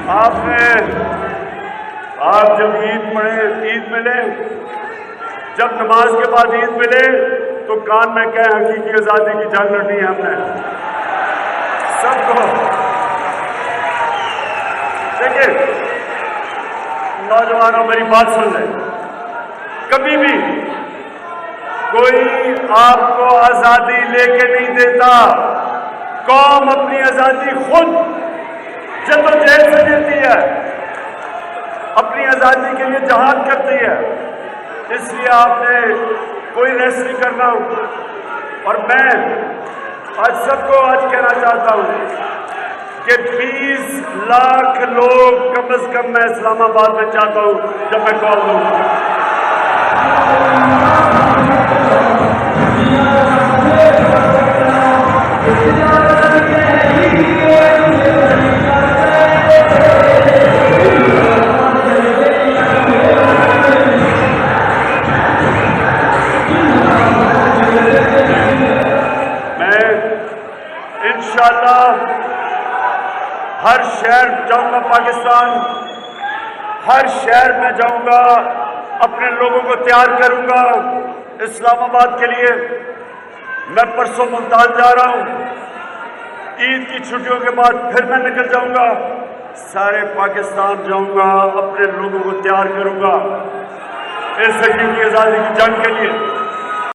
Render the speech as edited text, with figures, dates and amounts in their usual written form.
آپ جب عید پڑھے، عید ملے، جب نماز کے بعد عید ملے تو کان میں کہیں حقیقی آزادی کی جنگ لڑنی ہے ہم نے سب کو۔ دیکھیے نوجوانوں میری بات سن لیں، کبھی بھی کوئی آپ کو آزادی لے کے نہیں دیتا، قوم اپنی آزادی خود جدوجہد سے دیتی ہے، اپنی آزادی کے لیے جہاد کرتی ہے، اس لیے آپ نے کوئی ریس نہیں کرنا۔ اور میں آج سب کو آج کہنا چاہتا ہوں کہ 20 لاکھ لوگ کم از کم میں اسلام آباد میں چاہتا ہوں جب میں کال دوں گا۔ انشاءاللہ ہر شہر جاؤں گا، پاکستان ہر شہر میں جاؤں گا، اپنے لوگوں کو تیار کروں گا اسلام آباد کے لیے۔ میں پرسوں ملتان جا رہا ہوں، عید کی چھٹیوں کے بعد پھر میں نکل جاؤں گا، سارے پاکستان جاؤں گا، اپنے لوگوں کو تیار کروں گا اس حقیقی آزادی کی جنگ کے لیے۔